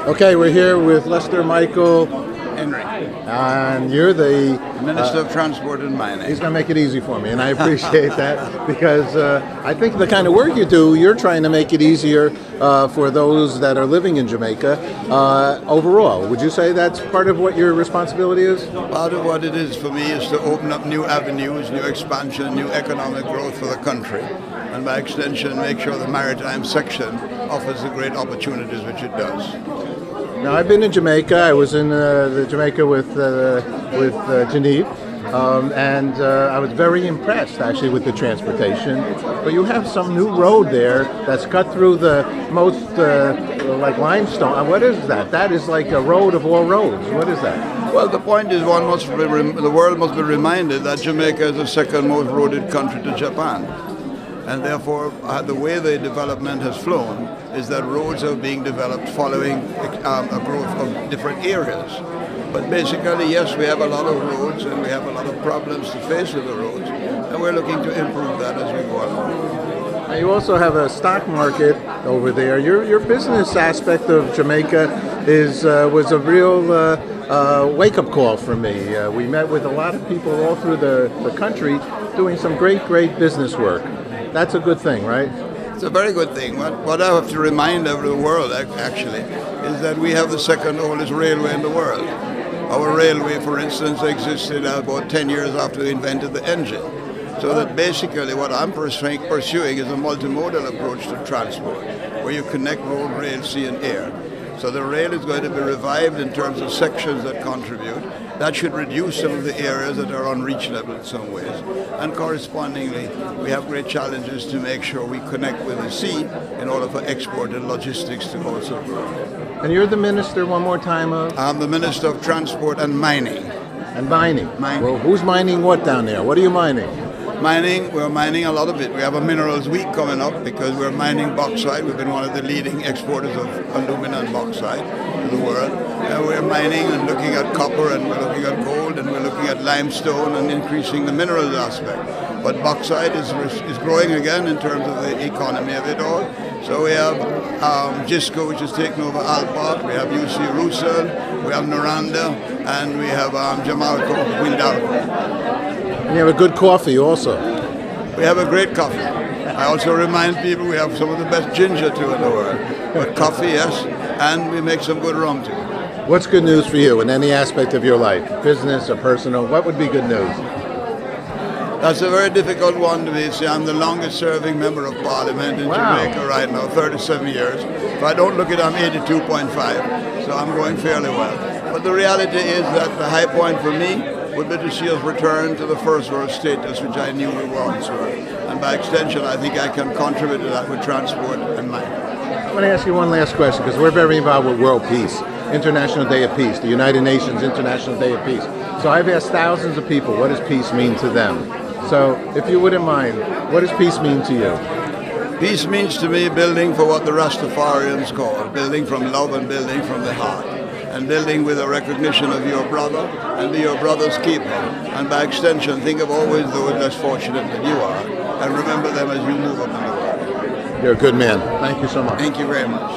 Okay, we're here with Lester Michael Henry, and you're the Minister of Transport and Mining. He's going to make it easy for me, and I appreciate that because I think the kind of work you do, you're trying to make it easier for those that are living in Jamaica overall. Would you say that's part of what your responsibility is? Part of what it is for me is to open up new avenues, new expansion, new economic growth for the country, and by extension make sure the maritime section offers the great opportunities which it does. Now, I've been in Jamaica. I was in Jamaica with Geneve, and I was very impressed, actually, with the transportation. But you have some new road there that's cut through the most, like limestone. What is that? That is like a road of all roads. What is that? Well, the point is the world must be reminded that Jamaica is the second most roaded country to Japan. And therefore, the way the development has flown is that roads are being developed following a growth of different areas. But basically, yes, we have a lot of roads and we have a lot of problems to face with the roads, and we're looking to improve that as we go along. Now, you also have a stock market over there. Your business aspect of Jamaica was a real wake-up call for me. We met with a lot of people all through the country doing some great business work. That's a good thing, right? It's a very good thing. What I have to remind the world, actually, is that we have the second oldest railway in the world. Our railway, for instance, existed about 10 years after we invented the engine. So that basically what I'm pursuing is a multimodal approach to transport, where you connect road, rail, sea, and air. So the rail is going to be revived in terms of sections that contribute. That should reduce some of the areas that are unreachable in some ways. And correspondingly, we have great challenges to make sure we connect with the sea in order for export and logistics to also grow. And you're the minister, one more time, of? I'm the Minister of Transport and Mining. And mining? Well, who's mining what down there? What are you mining? Mining, we're mining a lot of it. We have a Minerals Week coming up because we're mining bauxite. We've been one of the leading exporters of alumina and bauxite to the world. And we're mining and looking at copper, and we're looking at gold, and we're looking at limestone and increasing the minerals aspect. But bauxite is growing again in terms of the economy of it all. So we have Gisco, which is taking over Alpart. We have UC Russell, we have Noranda, and we have Jamalco, Windalco. And you have a good coffee also. We have a great coffee. I also remind people we have some of the best ginger too in the world. But coffee, yes, and we make some good rum too. What's good news for you in any aspect of your life, business or personal? What would be good news? That's a very difficult one to me. See, I'm the longest serving member of Parliament in Jamaica right now, 37 years. If I don't look at it, I'm 82.5, so I'm going fairly well. But the reality is that the high point for me would be to see us return to the first world status, which I knew we once were. And by extension, I think I can contribute to that with transport and mining. I want to ask you one last question, because we're very involved with World Peace, International Day of Peace, the United Nations International Day of Peace. So I've asked thousands of people, what does peace mean to them? So if you wouldn't mind, what does peace mean to you? Peace means to me building for what the Rastafarians call, building from love and building from the heart. And building with a recognition of your brother and be your brother's keeper. And by extension, think of always those less fortunate than you are, and remember them as you move up in the world. You're a good man. Thank you so much. Thank you very much.